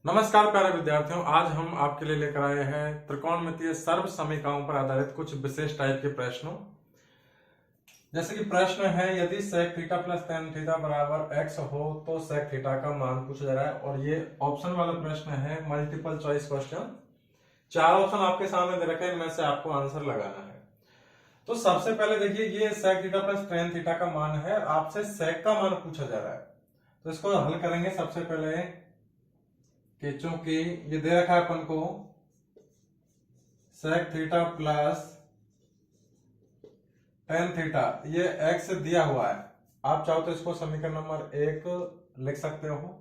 नमस्कार प्यारे विद्यार्थियों, आज हम आपके लिए लेकर आए हैं त्रिकोणमितीय सर्व समीकरणों पर आधारित कुछ विशेष टाइप के प्रश्नों। जैसे कि प्रश्न है, यदि sec theta plus tan theta बराबर x हो तो sec थीटा का मान पूछा जा रहा है। और ये ऑप्शन वाला प्रश्न है, मल्टीपल चॉइस क्वेश्चन। 4 ऑप्शन आपके सामने दे रखे हैं, इनमें से आपको आंसर लगाना है। तो सबसे पहले देखिए, ये sec theta plus tan theta का मान है, आपसे sec का मान पूछा जा रहा है। तो इसको हल करेंगे। सबसे पहले कि चूंकि ये दे रखा है अपन को sec theta plus tan theta, ये x दिया हुआ है। आप चाहो तो इसको समीकरण नंबर 1 लिख सकते हो,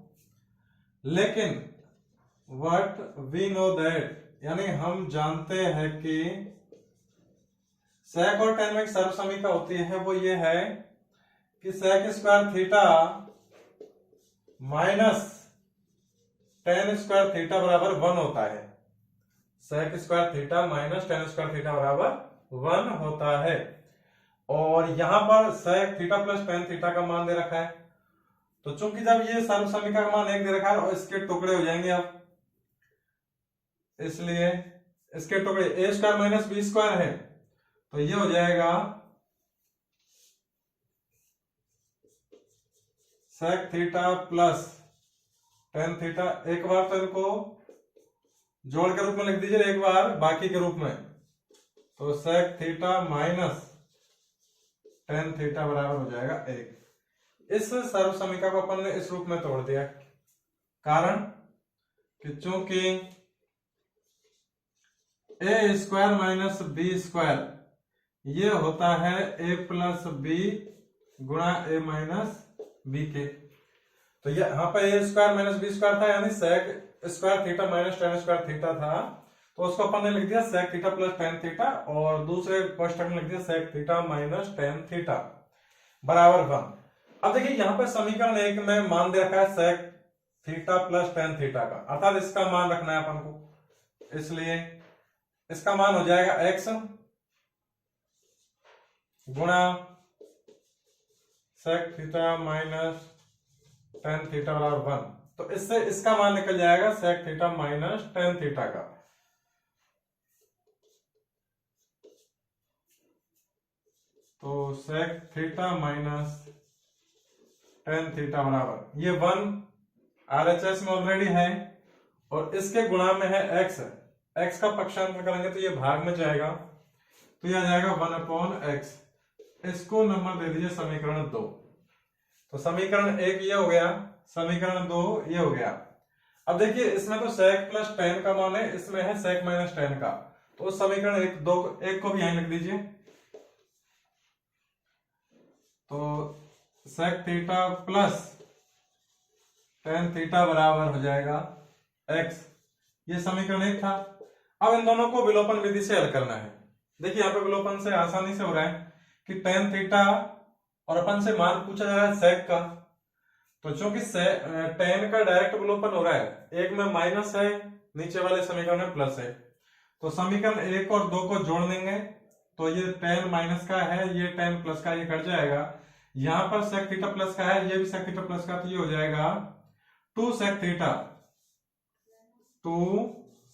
लेकिन व्हाट वी नो दैट, यानी हम जानते हैं कि sec और tan में एक सर्व समीकरण होती है, वो ये है कि sec square theta minus tan square theta बराबर 1 होता है। sec square theta minus tan square theta बराबर 1 होता है। और यहां पर sec theta plus tan theta का मान दे रखा है। तो चूंकि जब ये सर्व समीकरण का मान 1 दे रखा है और इसके टुकड़े हो जाएंगे अब, इसलिए इसके टुकड़े a square minus B square है, तो ये हो जाएगा sec theta plus tan theta. एक बार तो इनको जोड़ के रूप में लिख दीजिए, एक बार बाकी के रूप में। तो sec theta minus tan theta बराबर हो जाएगा 1। इस सर्व समीकरण को अपन ने इस रूप में तोड़ दिया, कारण कि चूंकि a square minus B square ये होता है a प्लस बी गुणा a माइनस बी के। तो यहाँ पे a square minus B square था, यानी sec square theta minus tan square theta था, तो उसको अपन ने लिख दिया sec theta plus tan theta, और दूसरे कोष्टक में लिख दिया sec theta minus tan theta बराबर 1। अब देखिए, यहाँ पे समीकरण 1 में मान दे रखा है sec theta plus tan theta का, अर्थात इसका मान रखना है अपन को। इसलिए इसका मान हो जाएगा x गुणा sec theta minus tan theta बराबर 1। तो इससे इसका मान निकल जाएगा sec theta minus tan theta का। तो sec theta minus tan theta बराबर ये 1 RHS में ऑलरेडी है, और इसके गुणा में है x। x का पक्षांतर करेंगे तो ये भाग में जाएगा, तो यह आ जाएगा 1/x। इसको नंबर दे दीजिए समीकरण 2। तो समीकरण 1 ये हो गया, समीकरण 2 ये हो गया। अब देखिए, इसमें तो sec प्लस tan का मान है, इसमें है sec माइनस tan का, तो समीकरण 1 को भी यहीं लिख दीजिए। तो sec theta plus tan theta बराबर हो जाएगा x। ये समीकरण 1 था। अब इन दोनों को विलोपन विधि से हल करना है। देखिए, यहाँ पे विलोपन से आसानी से हो रहा है कि tan थीटा, और अपन से मान पूछा जा रहा है sec का, तो चूंकि tan का डायरेक्ट विलोपन हो रहा है, एक में माइनस है, नीचे वाले समीकरण में प्लस है, तो समीकरण 1 और 2 को जोड़ देंगे, तो ये tan माइनस का है, ये tan प्लस का, ये कट जाएगा। यहां पर sec थीटा प्लस का है, ये भी sec थीटा प्लस का, तो ये हो जाएगा 2 sec थीटा, 2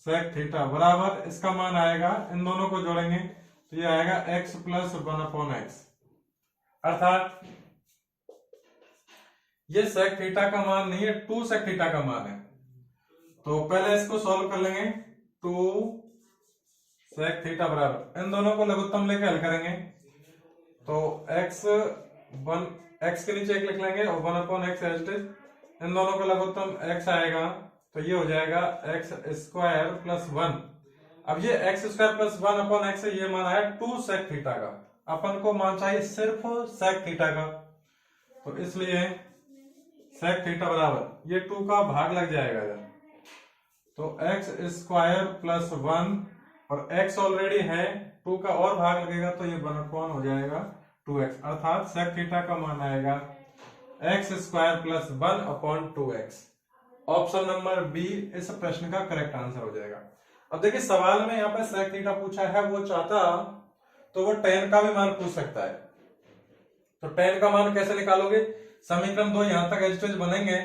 sec थीटा बराबर इसका मान आएगा, इन दोनों को जोड़ेंगे तो ये आएगा x प्लस 1/x। अर्थात ये sec थीटा का मान नहीं है, 2 sec थीटा का मान है। तो पहले इसको सॉल्व कर लेंगे। 2 sec थीटा बराबर, इन दोनों को लघुत्तम लेके हल करेंगे, तो x के नीचे 1 लिख लेंगे और 1/x एज इट इज। इन दोनों का लघुत्तम x आएगा, तो ये हो जाएगा x स्क्वायर प्लस 1। अब ये x स्क्वायर प्लस 1/x है, ये मान आया 2 sec थीटा का। अपन को मान चाहिए सिर्फ sec थीटा का, तो इसलिए sec थीटा बराबर ये 2 का भाग लग जाएगा इधर, तो x स्क्वायर प्लस 1, और x ऑलरेडी है, 2 का और भाग लगेगा, तो ये 1/1 हो जाएगा 2x। अर्थात sec थीटा का मान आएगा x square plus 1/2x। Option number B इस प्रश्न का करेक्ट आंसर हो जाएगा। अब देखिए, सवाल में यहाँ पे sec थीटा पूछा है, वो चाहता तो वो tan का भी मान पूछ सकता है। तो tan का मान कैसे निकालोगे? समीकरण 2 यहां तक एज इट इज बनेंगे,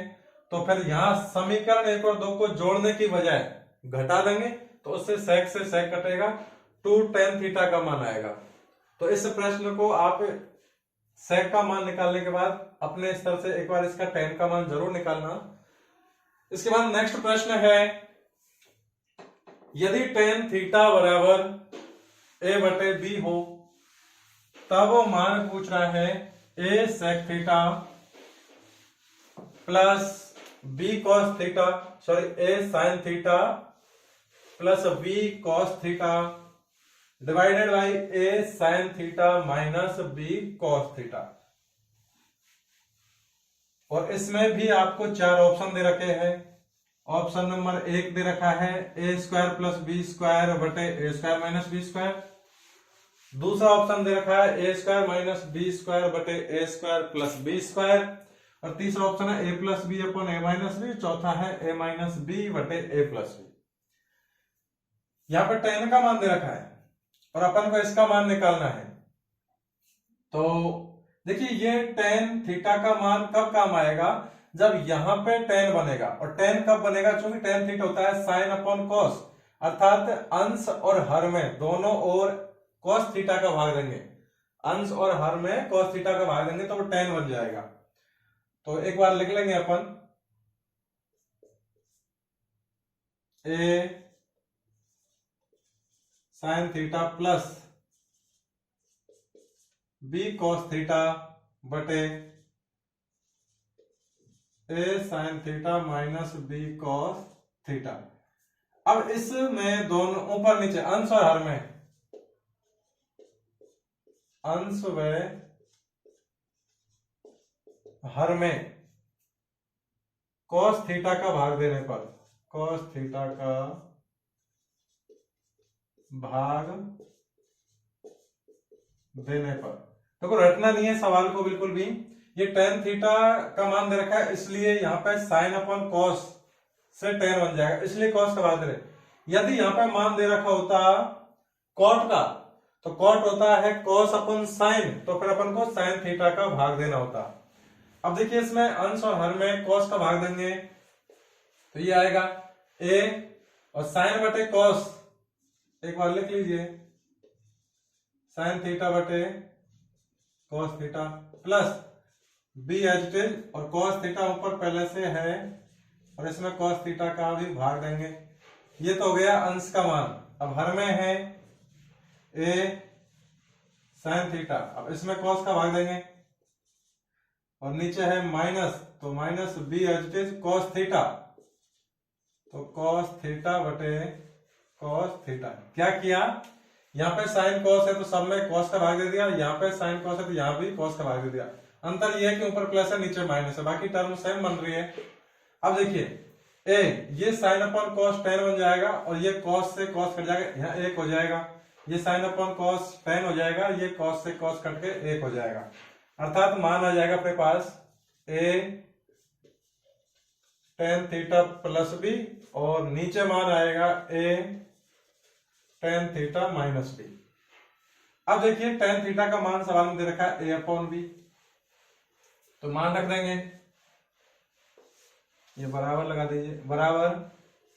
तो फिर यहाँ समीकरण 1 और 2 को जोड़ने की बजाय घटा देंगे, तो उससे sec से sec कटेगा, 2 tan थीटा का मान आएगा। तो इस प्रश्न को आप sec का मान निकालने के बाद अपने स्तर से एक बार इसका tan का मान जरूर निकालना। इसके बाद नेक्स्ट प्रश्न है, यदि tan थीटा बराबर a बटे b हो, तब वो मान पूछ रहा है a sec theta plus b cos theta, sorry a sin theta plus b cos theta divided by a sin theta minus b cos theta. और इसमें भी आपको 4 ऑप्शन दे रखे हैं। ऑप्शन नंबर 1 दे रखा है a square plus B square बटे a square minus B square. दूसरा ऑप्शन दे रखा है a square minus B square बटे a square plus B square. और तीसरा ऑप्शन है a plus B upon a minus B. चौथा है a माइनस बी बटे a प्लस बी। यहाँ पर tan का मान दे रखा है और अपन को इसका मान निकालना है। तो देखिए ये tan थीटा का मान कब काम आएगा, जब यहाँ पे tan बनेगा। और tan कब बनेगा, क्योंकि tan थीटा होता है साइन अपॉन कॉस, अर्थात अंश और हर में दोनों ओर cos थीटा का भाग देंगे, अंश और हर में cos थीटा का भाग देंगे तो वो tan बन जाएगा। तो एक बार लिख लेंगे अपन a sign theta plus b cos theta बटे a sine theta minus b cos theta. अब इसमें दोनों ऊपर नीचे अंश और हर में, अंश व हर में cos थीटा का भाग देने पर, cos थीटा का भाग देने पर, देखो रटना नहीं है सवाल को बिल्कुल भी। ये tan थीटा का मान दे रखा है, इसलिए यहाँ पे साइन अपॉन कॉस से tan बन जाएगा, इसलिए cos का भाग दे रहे। यदि यहाँ पे मान दे रखा होता cot का, तो cot होता है cos अपॉन साइन, तो फिर अपन को साइन थीटा का भाग देना होता। अब देखिए इसमें अंश और हर में cos का भाग देंगे तो ये आएगा a और साइन बटे cos, एक बार लिख लीजिए साइन थीटा बटे cos theta plus b as it is, और cos थीटा ऊपर पहले से है और इसमें cos थीटा का भी भाग देंगे। ये तो हो गया अंश का मान। अब हर में है a साइन थीटा, अब इसमें cos का भाग देंगे और नीचे है माइनस, तो minus b as it is cos theta, तो cos थीटा बटे cos थीटा। क्या किया, यहाँ पे साइन cos है तो सब में cos का भाग दे दिया, यहाँ पे साइन cos है तो यहाँ भी cos का भाग दे दिया। अंतर ये है कि ऊपर प्लस है नीचे माइनस है, बाकी टर्म सेम बन रही है। अब देखिए a ये साइन अपॉन cos tan बन जाएगा और ये cos से cos कट जाएगा, यहाँ 1 हो जाएगा। ये साइन अपॉन cos tan हो जाएगा, ये cos से cos कट के 1 हो जाएगा। अर्थात मान आ जाएगा अपने पास a tan theta plus b और नीचे मान आएगा a tan theta minus b। अब देखिए tan थीटा का मान सवाल में दे रखा है a अपॉन b, तो मान रख देंगे, ये बराबर लगा दीजिए, बराबर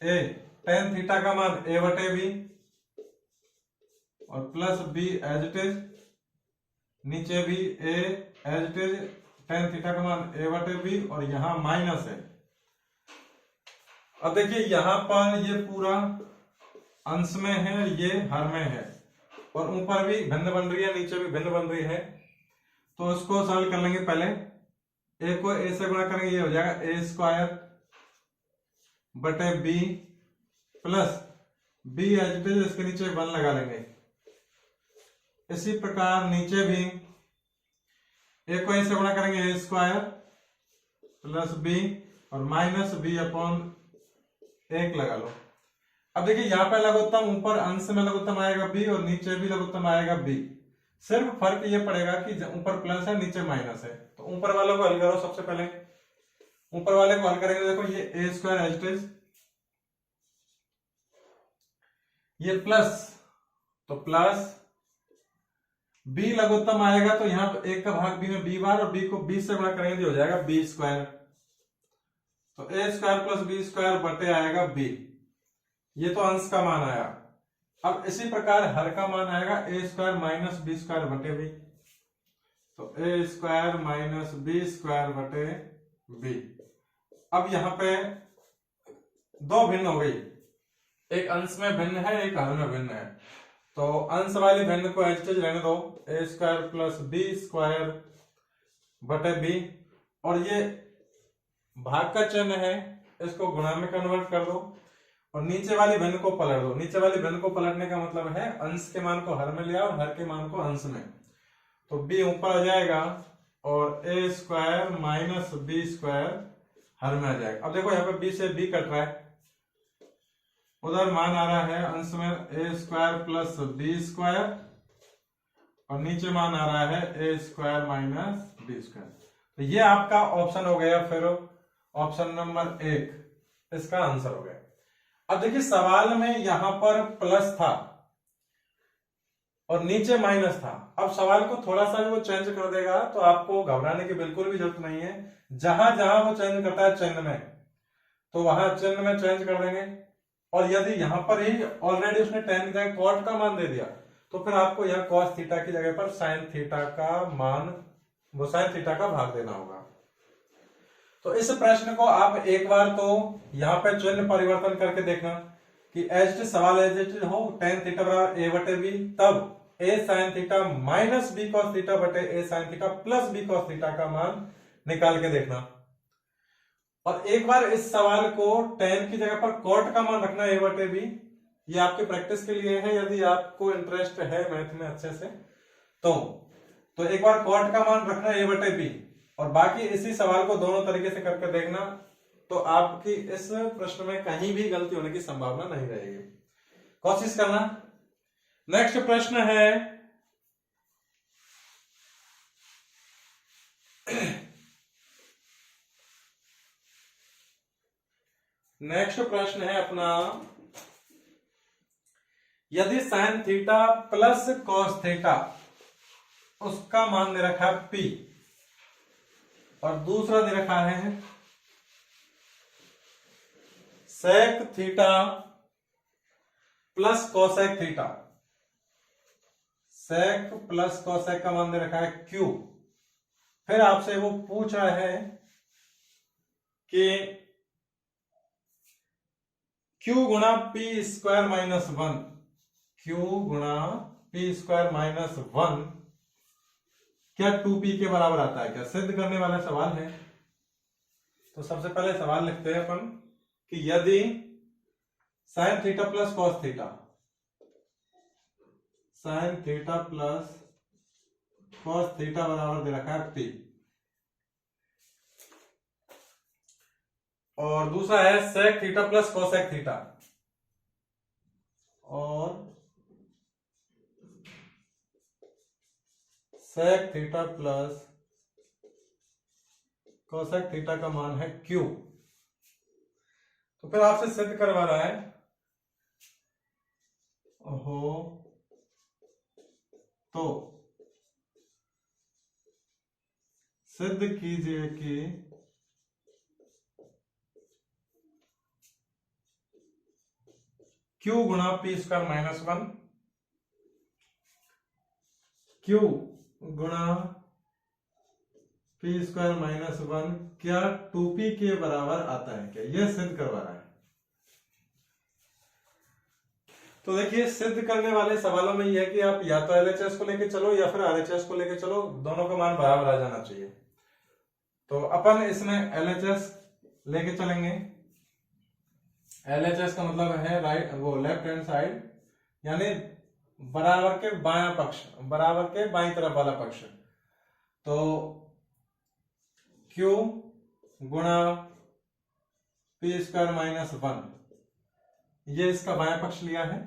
a tan थीटा का मान a बटे b और plus b as it is, नीचे भी a as it is, tan theta का मान a बटे b और यहां माइनस है। अब देखिए यहां पर ये पूरा अंश में है, ये हर में है और ऊपर भी भिन्न बन रही है, नीचे भी भिन्न बन रही है। तो इसको सरल कर लेंगे, पहले a को a से गुणा करेंगे, ये हो जाएगा a स्क्वायर बटे b plus b as it is, इसके नीचे 1 लगा लेंगे। इसी प्रकार नीचे भी a को a से गुणा करेंगे a स्क्वायर प्लस b और माइनस b अपॉन 1 लगा लो। अब देखिए यहाँ पे लघुत्तम, ऊपर अंश में लघुत्तम आएगा b और नीचे भी लघुत्तम आएगा b। सिर्फ फर्क ये पड़ेगा कि ऊपर प्लस है नीचे माइनस है। तो ऊपर वाले को हल करो, सबसे पहले ऊपर वाले को हल करेंगे। देखो ये a square as it is, ये प्लस, तो प्लस b लघुत्तम आएगा तो यहाँ पे 1 का भाग b में b बार और b को 20 से गुणा करेंगे तो हो जाएगा b स्क्वायर। तो ए स्क्वायर प्लस बी स्क्वायर बटे आएगा बी, ये तो अंश का मान आया। अब इसी प्रकार हर का मान आएगा ए स्क्वायर माइनस बी स्क्वायर बटे बी, तो ए स्क्वायर माइनस बी स्क्वायर बटे बी। अब यहाँ पे दो भिन्न हो गई, एक अंश में भिन्न है, एक हर में भिन्न है। तो अंश वाली भिन्न को एज इट इज रहने दो, ए स्क्वायर प्लस बी स्क्वायर बटे बी, और ये भाग का चिन्ह है, इसको गुणा में कन्वर्ट कर दो और नीचे वाली भिन्न को पलट दो। नीचे वाली भिन्न को पलटने का मतलब है अंश के मान को हर में लिया और हर के मान को अंश में, तो b ऊपर आ जाएगा और ए स्क्वायर माइनस बी स्क्वायर हर में आ जाएगा। अब देखो यहाँ पे b से b कट रहा है, उधर मान आ रहा है अंश में ए स्क्वायर प्लस बी स्क्वायर और नीचे मान आ रहा है a square minus B square. तो ये आपका ऑप्शन हो गया, फिर ऑप्शन नंबर 1 इसका आंसर हो गया। अब देखिए सवाल में यहां पर प्लस था और नीचे माइनस था। अब सवाल को थोड़ा सा भी वो चेंज कर देगा तो आपको घबराने की बिल्कुल भी जरूरत नहीं है। जहां जहां वो चेंज करता है चिन्ह में, तो वहां चिन्ह में चेंज कर देंगे। और यदि यहां पर ही ऑलरेडी उसने tan की जगह cot का मान दे दिया, तो फिर आपको यहाँ cos थीटा की जगह पर sin थीटा का मान, वो sin थीटा का भाग देना होगा। तो इस प्रश्न को आप एक बार तो यहाँ पे चिन्ह परिवर्तन करके देखना कि एज सवाल एज इट हो, tan थीटा बराबर a बटे b, तब a sin theta minus b cos theta बटे a sin theta plus b cos theta का मान निकाल के देखना। और एक बार इस सवाल को tan की जगह पर cot का मान रखना a बटे b, ये आपके प्रैक्टिस के लिए है। यदि आपको इंटरेस्ट है मैथ में अच्छे से तो एक बार cot का मान रखना a बटे b और बाकी इसी सवाल को दोनों तरीके से करके देखना, तो आपकी इस प्रश्न में कहीं भी गलती होने की संभावना नहीं रहेगी। कोशिश करना। नेक्स्ट प्रश्न है नेक्स्ट प्रश्न है अपना, यदि sine theta plus cos theta उसका मान दे रखा है P और दूसरा दे रखा है sec theta plus cosec theta, sec plus cosec का मान दे रखा है Q। फिर आपसे वो पूछ रहा है कि Q गुणा P स्क्वायर माइनस 1, Q गुणा P स्क्वायर माइनस 1 क्या 2P के बराबर आता है क्या? सिद्ध करने वाला सवाल है। तो सबसे पहले सवाल लिखते हैं अपन कि यदि sine theta plus cos theta, sine theta plus cos theta बराबर दे रखा है P, और दूसरा है sec theta plus cosec theta, और sec theta plus cosec theta का मान है Q। तो फिर आपसे सिद्ध करवा रहा है, ओहो, तो सिद्ध कीजिए कि Q गुणा P स्क्वायर माइनस 1, Q गुणा P स्क्वायर माइनस 1 क्या 2P के बराबर आता है क्या? यह सिद्ध करवा रहा है। तो देखिए सिद्ध करने वाले सवालों में यह है कि आप या तो LHS को लेके चलो या फिर RHS को लेके चलो, दोनों का मान बराबर आ जाना चाहिए। तो अपन इसमें LHS लेके चलेंगे। LHS का मतलब है राइट, वो लेफ्ट हैंड साइड, यानी बराबर के बायां पक्ष, बराबर के बाईं तरफ वाला पक्ष। तो Q गुणा P स्क्वायर माइनस 1, ये इसका बायां पक्ष लिया है।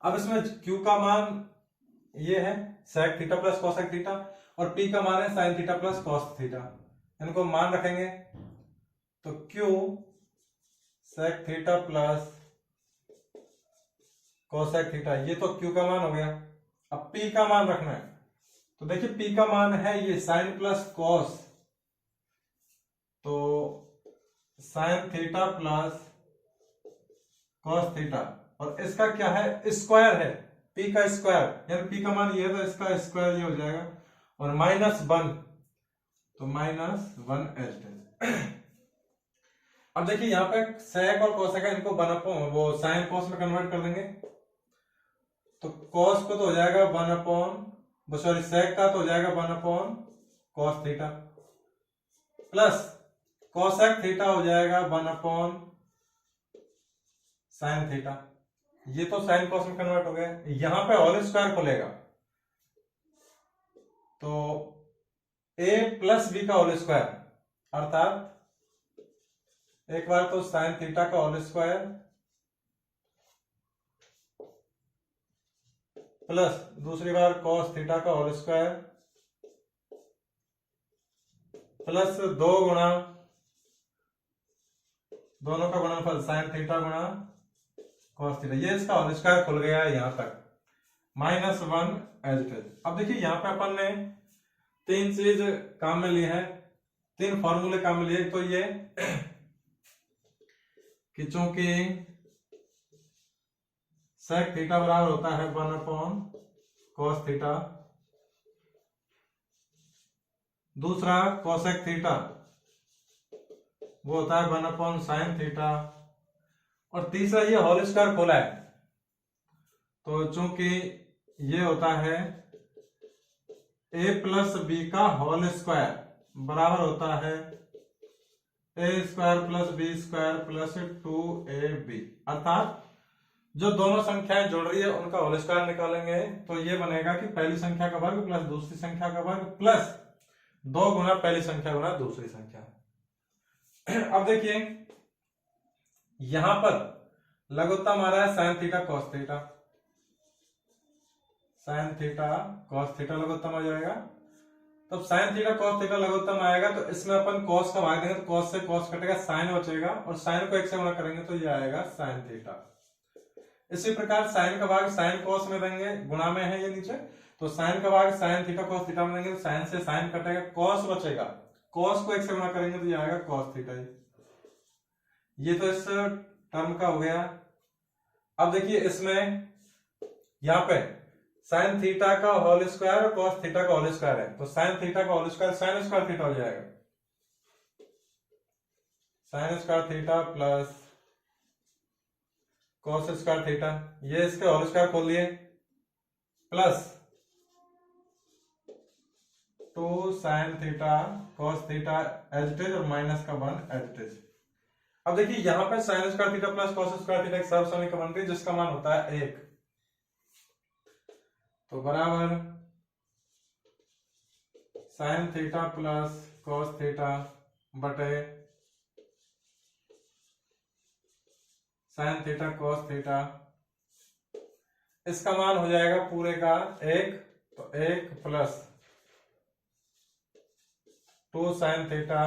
अब इसमें Q का मान ये है sec theta plus cosec theta और P का मान है sine theta plus cos theta, इनको मान रखेंगे। तो Q sec theta plus cosec theta, ये तो Q का मान हो गया। अब P का मान रखना है, तो देखिए P का मान है ये साइन प्लस कॉस, तो sine theta plus cos theta, और इसका क्या है, स्क्वायर है, पी का स्क्वायर, यानी पी का मान ये है तो इसका स्क्वायर ये हो जाएगा, और -1, तो -1 एच। अब देखिए यहाँ पे sec और cosec है, इनको वो साइन कॉस में कन्वर्ट कर देंगे, तो cos को तो हो जाएगा 1 सॉरी sec का तो हो जाएगा 1 cos theta, plus cosec theta हो जाएगा 1 sin थीटा। ये तो साइन कॉस में कन्वर्ट हो गया, यहां पे होल स्क्वायर खोलेगा तो a प्लस बी का होल स्क्वायर, अर्थात एक बार तो साइन थीटा का होल स्क्वायर प्लस दूसरी बार कॉस थीटा का होल स्क्वायर प्लस 2 गुणा दोनों का गुणनफल साइन थीटा गुणा कॉस थीटा, ये इसका होल स्क्वायर खुल गया है यहां तक, -1 एज इट इज। अब देखिए यहां पे अपन ने 3 चीज काम में ली है, 3 फॉर्मूले काम में लिए, तो ये कि चूंकि sec थीटा बराबर होता है 1 cos थीटा, दूसरा cosec थीटा वो होता है 1 sin थीटा, और तीसरा ये होल स्क्वायर खोला है, तो चूंकि ये होता है a प्लस बी का होल स्क्वायर बराबर होता है a square plus B square plus 2ab, अर्थात जो दोनों संख्याएं जुड़ रही है उनका होल स्क्वायर निकालेंगे, तो ये बनेगा कि पहली संख्या का वर्ग प्लस दूसरी संख्या का वर्ग प्लस 2 गुना पहली संख्या गुना दूसरी संख्या। अब देखिए यहां पर लघुत्तम आ रहा है sine theta cos theta, sine theta cos theta लघुत्तम आ जाएगा, तब साइन थीटा कॉस थीटा लघुत्तम आएगा तो इसमें अपन कॉस का भाग देंगे तो कॉस से कॉस कटेगा, साइन बचेगा, और साइन को 1 से गुणा करेंगे तो ये आएगा साइन थीटा। इसी प्रकार साइन का भाग साइन कॉस में देंगे, गुणा में है ये नीचे, तो साइन का भाग साइन थीटा कॉस थीटा में देंगे तो साइन से साइन कटेगा, कॉस बचेगा, कॉस को 1 से गुणा करेंगे तो ये आएगा कॉस थीटा। ये तो इस टर्म का हो गया। अब देखिए इसमें यहां पे साइन थीटा का होल स्क्वायर और कॉस थीटा का होल स्क्वायर है, तो साइन थीटा का whole square sine square theta हो जाएगा, sine square theta plus cos square theta, ये इसके होल स्क्वायर खोल लिए, plus 2 sine theta cos theta as it is और -1 एज इट इज। अब देखिए यहां पर sine square theta plus cos square theta एक सर्व समीकरण बनती है जिसका मान होता है 1, तो बराबर sign theta plus cos theta बटे साइन थीटा कॉस थीटा, इसका मान हो जाएगा पूरे का 1, तो 1 plus 2 sine theta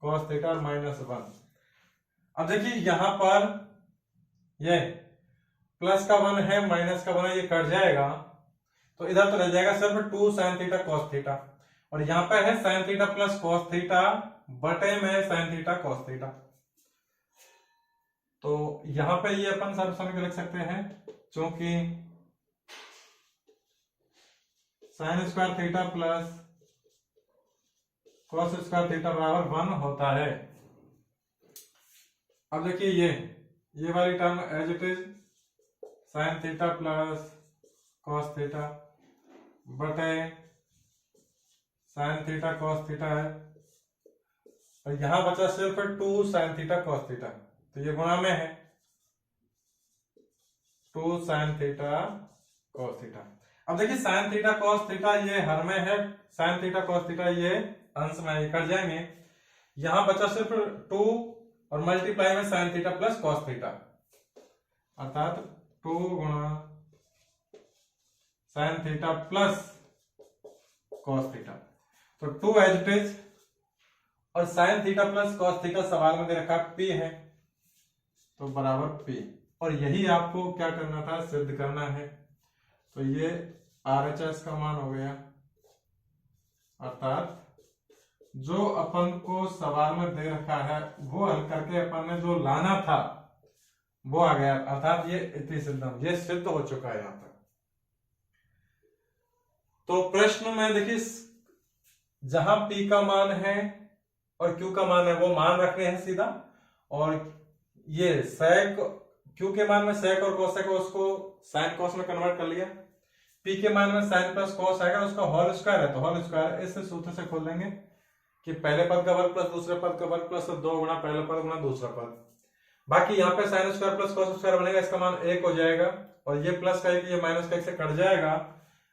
cos theta और -1। अब देखिए यहां पर ये प्लस का 1 है माइनस का 1 है, ये कट जाएगा तो इधर तो रह जाएगा सिर्फ 2 साइन थीटा कॉस थीटा, और यहां पे है sine theta plus cos theta बटे में साइन थीटा कॉस थीटा, तो यहां पे ये अपन सर्व समीकरण लिख सकते हैं, क्योंकि sine square theta plus cos square theta बराबर 1 होता है। अब देखिए ये वाली term as it is sine theta plus cos theta बटे साइन थीटा कॉस थीटा है, और यहां बचा सिर्फ 2 साइन थीटा कॉस थीटा, तो ये गुणा में है 2 साइन थीटा कॉस थीटा। अब देखिए साइन थीटा कॉस थीटा ये हर में है, साइन थीटा कॉस थीटा ये अंश में ये कट जाएंगे, यहां बचा सिर्फ 2 और मल्टीप्लाई में sign theta plus cos theta, अर्थात 2 गुणा sign theta plus cos theta, तो 2 एज इट इज, और sign theta plus cos theta सवाल में दे रखा P है, तो बराबर P, और यही आपको क्या करना था, सिद्ध करना है, तो ये RHS का मान हो गया, अर्थात जो अपन को सवाल में दे रखा है वो हल करके अपन ने जो लाना था वो आ गया, अर्थात ये इति सिद्धम, ये सिद्ध हो चुका है यहां तक। तो प्रश्न में देखिए जहां P का मान है और Q का मान है वो मान रखने हैं सीधा, और ये sec Q के मान में sec और cos है उसको sin cos में कन्वर्ट कर लिया। P के मान में sin प्लस cos आएगा, उसका होल स्क्वायर है तो होल स्क्वायर इस सूत्र से खोल देंगे कि पहले पद का वर्ग प्लस दूसरे पद का वर्ग प्लस 2 गुना पहला पद गुना दूसरा पद। बाकी यहाँ पे sin square plus cos square बनेगा, इसका मान 1 हो जाएगा और ये प्लस का 1 ये माइनस का 1 से कट जाएगा।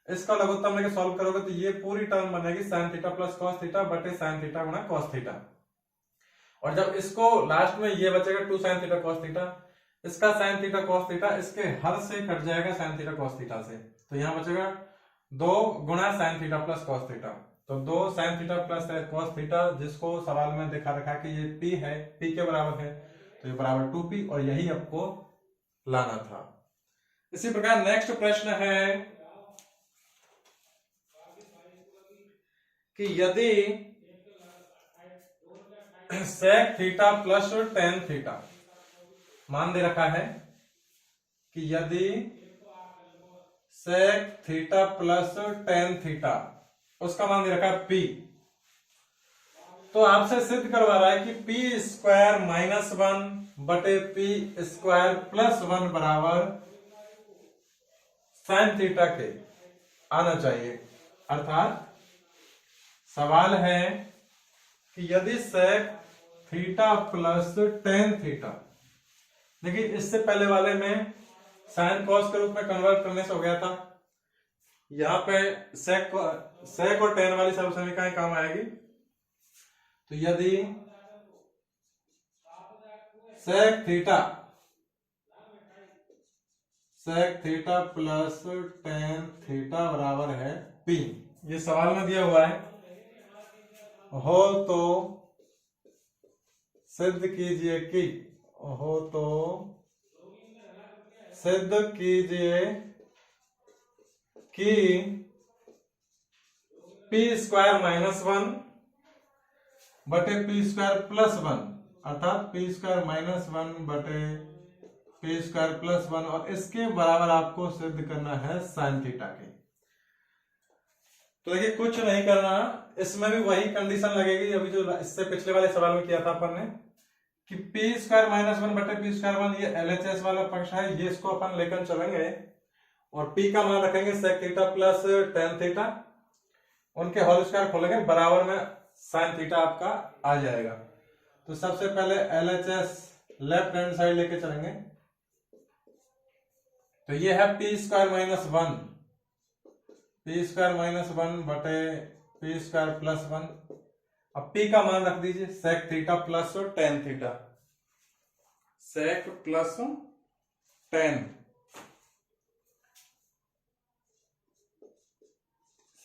इसका लघुत्तम लेके सॉल्व करोगे तो ये पूरी टर्म बनेगी sin theta plus cos theta बटे sin थीटा गुना cos थीटा, और जब इसको लास्ट में ये बचेगा 2 sin थीटा cos थीटा, इसका sin थीटा cos थीटा इसके हर से कट जाएगा sin थीटा cos थीटा से, तो यहाँ बचेगा 2 गुना sin theta plus cos theta. तो 2 sin theta plus cos theta जिसको सवाल में दिखा रखा कि ये P है, P के बराबर है तो ये बराबर 2P, और यही आपको लाना था। इसी प्रकार नेक्स्ट प्रश्न है कि यदि sec theta plus tan theta मान दे रखा है कि यदि sec theta plus tan theta उसका मान दे रखा है P, तो आपसे सिद्ध करवा रहा है कि P स्क्वायर माइनस 1 बटे P स्क्वायर प्लस 1 बराबर sin थीटा के आना चाहिए। अर्थात सवाल है कि यदि sec theta plus tan theta, देखिए इससे पहले वाले में sin cos के रूप में कन्वर्ट करने से हो गया था, यहाँ पे sec और tan वाली सर्व समीकरण काम आएगी। तो यदि sec theta plus tan theta बराबर है P, ये सवाल में दिया हुआ है, हो तो सिद्ध कीजिए कि P स्क्वायर माइनस 1 बटे P स्क्वायर प्लस 1, अर्थात P स्क्वायर माइनस 1 बटे P स्क्वायर प्लस 1, और इसके बराबर आपको सिद्ध करना है sin थीटा के। तो देखिए कुछ नहीं करना, इसमें भी वही कंडीशन लगेगी अभी जो इससे पिछले वाले सवाल में किया था अपन ने कि P स्क्वायर माइनस 1 बटे P स्क्वायर 1, ये LHS वाला पक्ष है, ये इसको अपन लेकर चलेंगे और P का मान रखेंगे sec theta plus tan theta, उनके होल स्क्वायर खोलेंगे, बराबर में sin थीटा आपका आ जाएगा। तो सबसे पहले LHS लेफ्ट हैंड साइड लेके चलेंगे, तो ये है P square minus 1, P square minus 1 बटे P स्क्वायर प्लस 1। अब P का मान रख दीजिए sec theta plus tan theta, sec plus tan,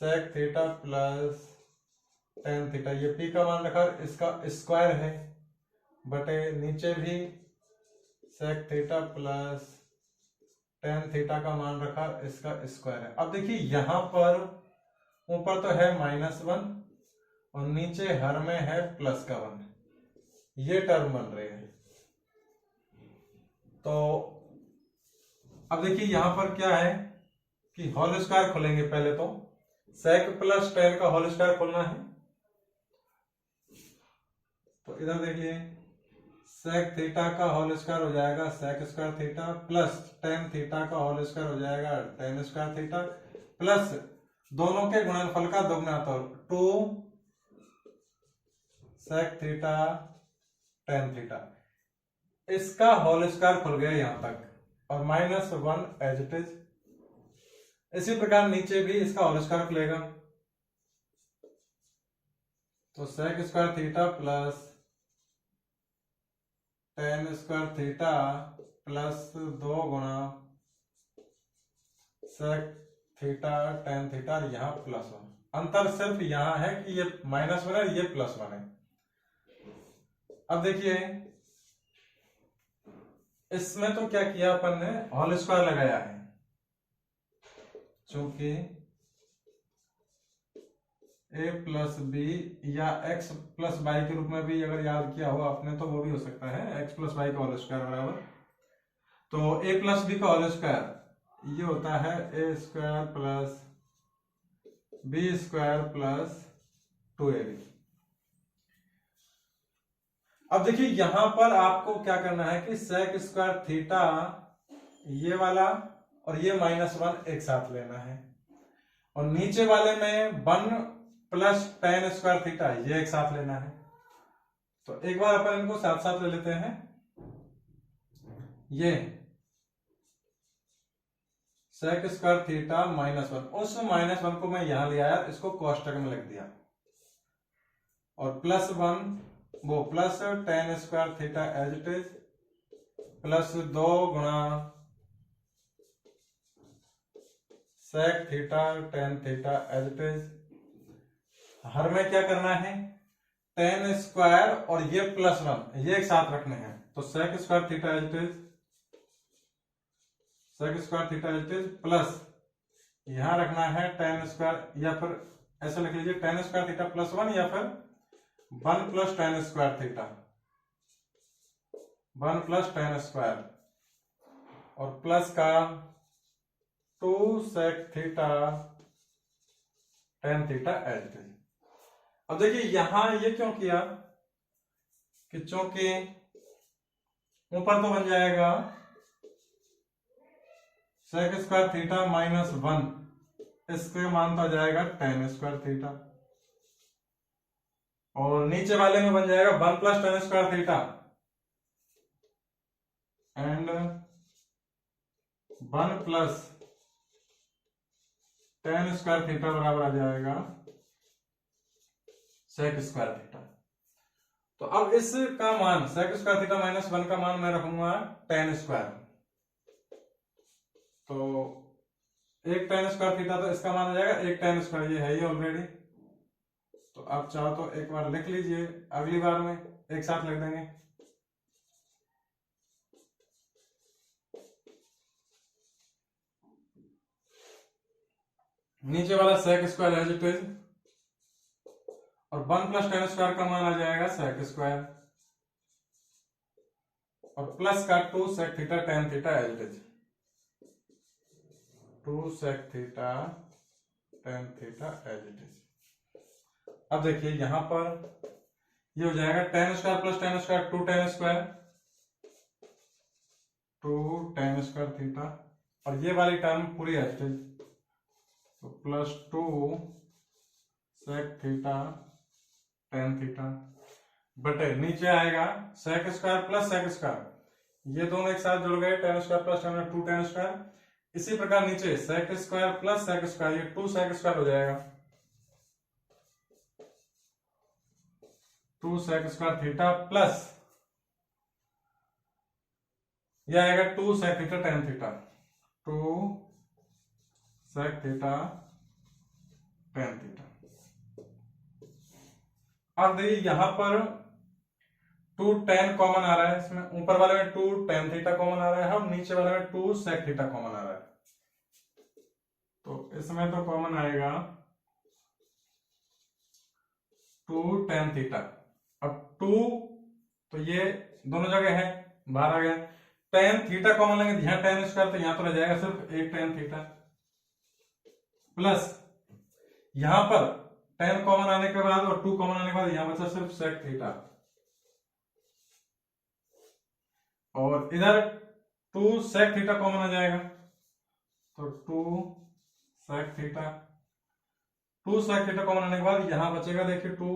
sec theta plus tan theta, ये P का मान रखा, इसका स्क्वायर है बटे नीचे भी sec theta plus tan theta का मान रखा, इसका स्क्वायर है। अब देखिए यहां पर ऊपर तो है माइनस 1 और नीचे हर में है प्लस का 1, ये टर्म बन रहे हैं। तो अब देखिए यहां पर क्या है कि होल स्क्वायर खोलेंगे, पहले तो sec प्लस tan का होल स्क्वायर खोलना है, तो इधर देखिए sec थीटा का होल स्क्वायर हो जाएगा sec square theta plus tan theta का होल स्क्वायर हो जाएगा tan स्क्वायर थीटा, प्लस दोनों के गुणनफल का दोगुना तो 2 sec थीटा tan थीटा, इसका होल स्क्वायर खुल गया यहां तक, और माइनस 1 एज इट इज। इसी प्रकार नीचे भी इसका होल स्क्वायर खुलेगा, तो sec square theta plus tan square theta plus 2 गुणा sec थीटा tan थीटा, यहाँ प्लस 1, अंतर सिर्फ यहाँ है कि ये माइनस 1 है, ये प्लस 1 है। अब देखिए इसमें तो क्या किया अपन ने, होल स्क्वायर लगाया है, चूंकि ए प्लस बी या एक्स प्लस वाई के रूप में भी अगर याद किया हो आपने तो वो भी हो सकता है, एक्स प्लस वाई का होल स्क्वायर बराबर, तो ए प्लस बी का होल स्क्वायर ये होता है a square plus B square plus 2ab। अब देखिए यहां पर आपको क्या करना है कि सेक स्क्वायर थीटा ये वाला और ये -1 एक साथ लेना है, और नीचे वाले में 1 प्लस tan स्क्वायर थीटा ये एक साथ लेना है। तो एक बार अपन इनको साथ साथ ले लेते हैं। ये सेक स्क्वायर थीटा -1, उस -1 को मैं यहां ले आया, इसको कोष्टक में लिख दिया, और +1 वो plus tan square theta as it is plus 2 गुणा sec theta tan theta as it is. हर में क्या करना है, tan स्क्वायर और ये +1 ये एक साथ रखने हैं, तो sec square theta as it is, sec square theta as it is plus यहां रखना है tan स्क्वायर, या फिर ऐसा लिख लीजिए tan स्क्वायर थीटा +1 या फिर 1 plus tan square theta, 1 plus tan square और प्लस का 2 sec theta tan theta as it is. अब देखिए यहां ये क्यों किया कि चूंकि ऊपर तो बन जाएगा सेक स्क्वायर थीटा -1, इसके मान तो आ जाएगा tan स्क्वायर थीटा, और नीचे वाले में बन जाएगा 1 plus tan square theta and 1 plus tan square theta बराबर आ जाएगा सेक स्क्वायर थीटा। तो अब इसका मान सेक स्क्वायर थीटा -1 का मान मैं रखूंगा tan स्क्वायर, तो एक tan स्क्वायर थीटा, तो इसका मान आ जाएगा 1 tan स्क्वायर, ये है ही ऑलरेडी, तो आप चाहो तो एक बार लिख लीजिए, अगली बार में एक साथ लिख देंगे। नीचे वाला sec square as it is, और 1 प्लस tan स्क्वायर का मान आ जाएगा सेक स्क्वायर, और प्लस का 2 sec theta tan theta as it is, 2 sec theta tan theta as it is. अब देखिए यहां पर ये हो जाएगा tan square plus tan square 2 tan square, 2 tan square theta, और ये वाली टर्म पूरी एज इट इज, तो plus 2 sec theta tan theta बटे नीचे आएगा sec square plus sec square, ये दोनों एक साथ जुड़ गए, tan square plus 2 tan square. इसी प्रकार नीचे sec square plus sec square, ये 2 सेक स्क्वायर हो जाएगा, 2 सेक स्क्वायर थीटा प्लस ये आएगा 2 sec theta tan theta, 2 sec theta tan theta. अब देखिए यहां पर 2 tan कॉमन आ रहा है, इसमें ऊपर वाले में 2 tan थीटा कॉमन आ रहा है, और नीचे वाले में 2 सेक थीटा कॉमन आ रहा है, तो इसमें तो कॉमन आएगा 2 tan थीटा। अब 2 तो ये दोनों जगह है, बाहर आ गया, tan थीटा कॉमन लेंगे, यहां tan स्क्वायर, तो यहां तो रह जाएगा सिर्फ 1 tan थीटा, प्लस यहां पर tan कॉमन आने के बाद और 2 कॉमन आने के बाद यहां बचा सिर्फ सेक थीटा, और इधर 2 सेक थीटा कॉमन आ जाएगा, तो 2 sec theta, 2 sec theta common आने के बाद यहां बचेगा, देखिए 2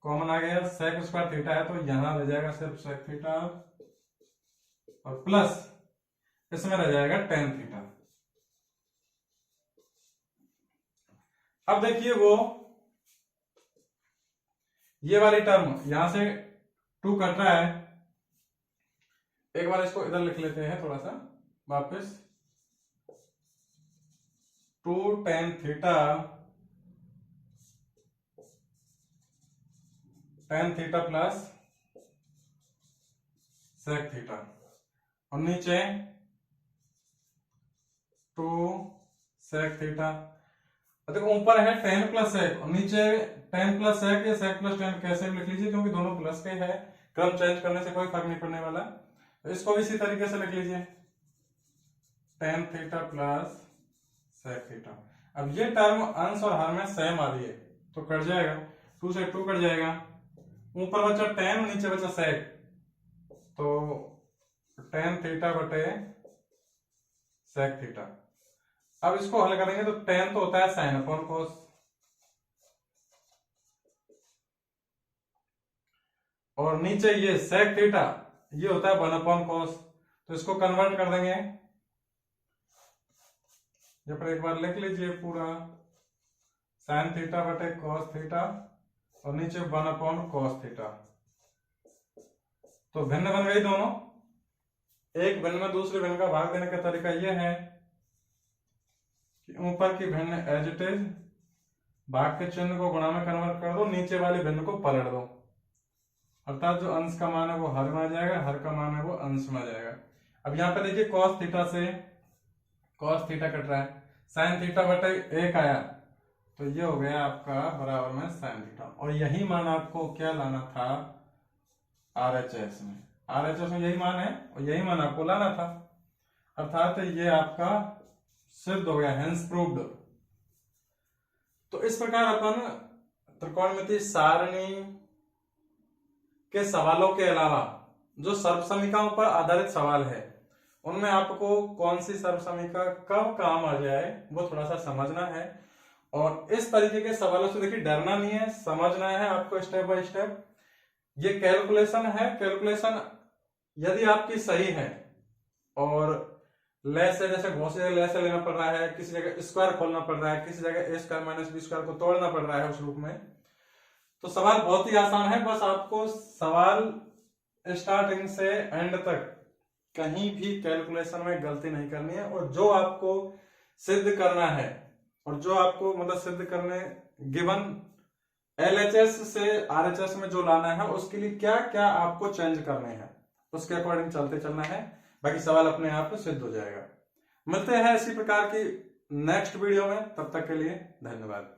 कॉमन आ गया, सेक स्क्वायर थीटा है तो यहां रह जाएगा सिर्फ सेक थीटा, और प्लस इसमें रह जाएगा tan थीटा। अब देखिए वो ये वाली टर्म यहां से 2 कट रहा है, एक बार इसको इधर लिख लेते हैं थोड़ा सा वापस, 2 tan theta tan theta plus sec theta, और नीचे 2 सेक थीटा, देखो ऊपर है 10 प्लस एक और नीचे 10 प्लस एक, या सेक प्लस 10 कैसे भी लिख लीजिए, क्योंकि दोनों प्लस के है, क्रम चेंज करने से कोई फर्क नहीं पड़ने वाला। तो इसको भी इसी तरीके से लिख लीजिए, tan theta plus sec theta. अब ये टर्म अंश और हर में सेम आ रही है तो कट जाएगा, 2 से 2 कट जाएगा, ऊपर बचा tan नीचे बचा सेक, तो tan थीटा बटे सेक थीटा। अब इसको हल करेंगे तो tan तो होता है साइन अपॉन कोस, और नीचे ये सेक थीटा ये होता है 1 अपॉन कोस, तो इसको कन्वर्ट कर देंगे। ये पर एक बार लिख लीजिए पूरा, साइन थीटा बटे कॉस थीटा और नीचे 1 अपॉन कॉस थीटा। तो भिन्न बन गई दोनों, एक भिन्न में दूसरे भिन्न का भाग देने का तरीका यह है कि ऊपर की भिन्न एज इट इज, भाग के चिन्ह को गुणा में कन्वर्ट कर दो, नीचे वाले भिन्न को पलट दो, अर्थात जो अंश का मान है वो हर में आ जाएगा, हर का मान है वो अंश में आ जाएगा। अब यहाँ पे देखिए कॉस थीटा से कॉस थीटा कट रहा है, साइन थीटा बटे 1 आया, तो ये हो गया आपका बराबर में साइन थीटा, और यही मान आपको क्या लाना था RHS में, RHS में यही मान है और यही मान आपको लाना था, अर्थात ये आपका सिद्ध हो गया, हेंस प्रूव्ड। तो इस प्रकार अपन त्रिकोणमितीय सारणी के सवालों के अलावा जो सर्वसमीकाओं पर आधारित सवाल है उनमें आपको कौन सी सर्वसमीका कब काम आ जाए वो थोड़ा सा समझना है, और इस तरीके के सवालों से देखिए डरना नहीं है, समझना है आपको स्टेप बाय स्टेप। ये कैलकुलेशन है, कैलकुलेशन यदि आपकी सही है और लेस है, जैसे बहुत सी जगह लेस लेना पड़ रहा है, किसी जगह स्क्वायर खोलना पड़ रहा है, किसी जगह a square minus b square को तोड़ना पड़ रहा है उस रूप में, तो सवाल बहुत ही आसान है। बस आपको सवाल स्टार्टिंग से एंड तक कहीं भी कैलकुलेशन में गलती नहीं करनी है, और जो आपको सिद्ध करना है और जो आपको मतलब सिद्ध करने गिवन LHS से RHS में जो लाना है उसके लिए क्या क्या आपको चेंज करने हैं उसके अकॉर्डिंग चलते चलना है, बाकी सवाल अपने आप सिद्ध हो जाएगा। मिलते हैं इसी प्रकार की नेक्स्ट वीडियो में, तब तक के लिए धन्यवाद।